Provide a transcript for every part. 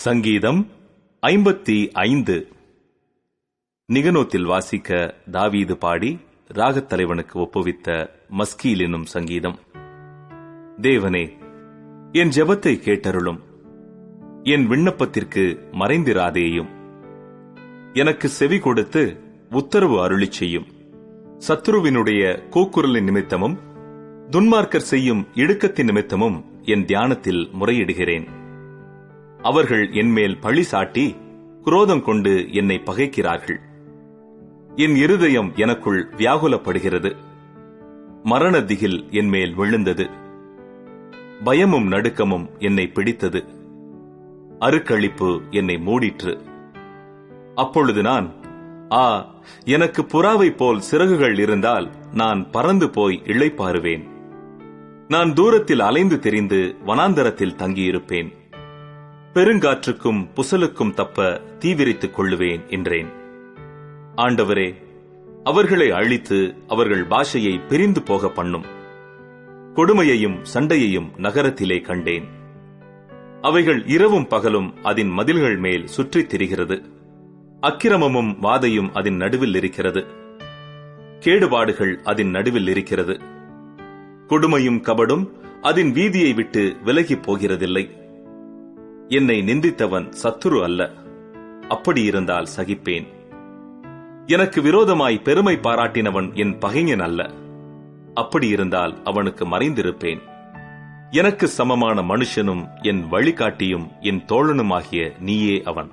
சங்கீதம் 55. நிகனோத்தில் வாசிக்க தாவீது பாடி ராகத்தலைவனுக்கு ஒப்புவித்த மஸ்கீல் என்னும் சங்கீதம். தேவனே, என் ஜெபத்தை கேட்டருளும், என் விண்ணப்பத்திற்கு மறைந்திராதேயும். எனக்கு செவி கொடுத்து உத்தரவு அருளிச் செய்யும். சத்துருவினுடைய கூக்குரலின் நிமித்தமும் துன்மார்க்கர் செய்யும் இடுக்கத்தின் நிமித்தமும் என் தியானத்தில் முறையிடுகிறேன். அவர்கள் என்மேல் பழி சாட்டி குரோதம் கொண்டு என்னை பகைக்கிறார்கள். என் இருதயம் எனக்குள் வியாகுலப்படுகிறது. மரண திகில் என்மேல் விழுந்தது. பயமும் நடுக்கமும் என்னை பிடித்தது. அருக்களிப்பு என்னை மூடிற்று. அப்பொழுது நான், எனக்கு புறாவை போல் சிறகுகள் இருந்தால் நான் பறந்து போய் இளைப்பாறுவேன். நான் தூரத்தில் அலைந்து திரிந்து வனாந்தரத்தில் தங்கியிருப்பேன். பெருங்காற்றுக்கும் புசலுக்கும் தப்ப தீவிரித்துக் கொள்ளுவேன் என்றேன். ஆண்டவரே, அவர்களை அழித்து அவர்கள் பாஷையை பிரிந்து போக பண்ணும். கொடுமையையும் சண்டையையும் நகரத்திலே கண்டேன். அவைகள் இரவும் பகலும் அதன் மதில்கள் மேல் சுற்றித் திரிகிறது. அக்கிரமமும் வாதையும் அதன் நடுவில் இருக்கிறது. கேடுபாடுகள் அதன் நடுவில் இருக்கிறது. கொடுமையும் கபடும் அதன் வீதியை விட்டு விலகிப் போகிறதில்லை. என்னை நிந்தித்தவன் சத்துரு அல்ல, அப்படியிருந்தால் சகிப்பேன். எனக்கு விரோதமாய் பெருமை பாராட்டினவன் என் பகைஞன் அல்ல, அப்படியிருந்தால் அவனுக்கு மறைந்திருப்பேன். எனக்கு சமமான மனுஷனும் என் வழிகாட்டியும் என் தோழனுமாகிய நீயே அவன்.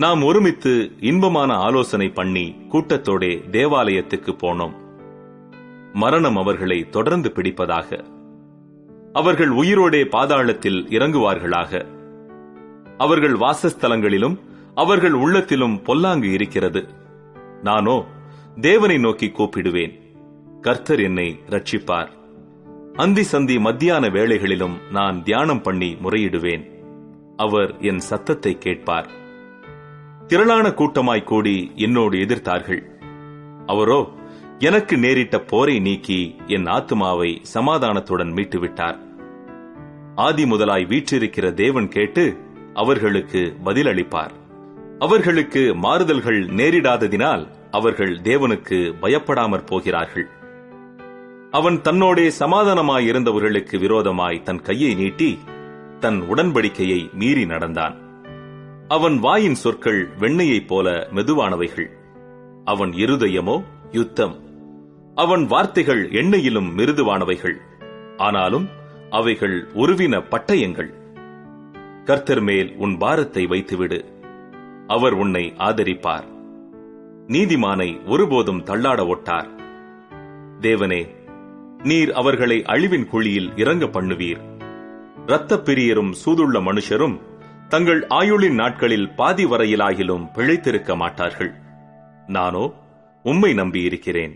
நாம் ஒருமித்து இன்பமான ஆலோசனை பண்ணி கூட்டத்தோடே தேவாலயத்துக்கு போனோம். மரணம் அவர்களை தொடர்ந்து பிடிப்பதாக. அவர்கள் உயிரோடே பாதாளத்தில் இறங்குவார்களாக. அவர்கள் வாசஸ்தலங்களிலும் அவர்கள் உள்ளத்திலும் பொல்லாங்கு இருக்கிறது. நானோ தேவனை நோக்கி கூப்பிடுவேன். கர்த்தர் என்னை ரட்சிப்பார். அந்தி சந்தி மத்தியான வேளைகளிலும் நான் தியானம் பண்ணி முறையிடுவேன். அவர் என் சத்தத்தை கேட்பார். திரளான கூட்டமாய் கூடி என்னோடு எதிர்த்தார்கள். அவரோ எனக்கு நேரிட்ட போரை நீக்கி என் ஆத்துமாவை சமாதானத்துடன் மீட்டுவிட்டார். ஆதி முதலாய் வீற்றிருக்கிற தேவன் கேட்டு அவர்களுக்கு பதிலளிப்பார். அவர்களுக்கு மாறுதல்கள் நேரிடாததினால் அவர்கள் தேவனுக்கு பயப்படாமற் போகிறார்கள். அவன் தன்னோடே சமாதானமாயிருந்தவர்களுக்கு விரோதமாய் தன் கையை நீட்டி தன் உடன்படிக்கையை மீறி நடந்தான். அவன் வாயின் சொற்கள் வெண்ணெயைப் போல மெதுவானவைகள். அவன் இருதயமோ யுத்தம். அவன் வார்த்தைகள் எண்ணெயிலும் மிருதுவானவைகள், ஆனாலும் அவைகள் உருவின பட்டயங்கள். கர்த்தர் மேல் உன் பாரத்தை வைத்துவிடு, அவர் உன்னை ஆதரிப்பார். நீதிமானை ஒருபோதும் தள்ளாட ஒட்டார். தேவனே, நீர் அவர்களை அழிவின் குழியில் இறங்க பண்ணுவீர். இரத்தப் பிரியரும் சூதுள்ள மனுஷரும் தங்கள் ஆயுளின் நாட்களில் பாதி வரையிலாகிலும் பிழைத்திருக்க மாட்டார்கள். நானோ உம்மை நம்பியிருக்கிறேன்.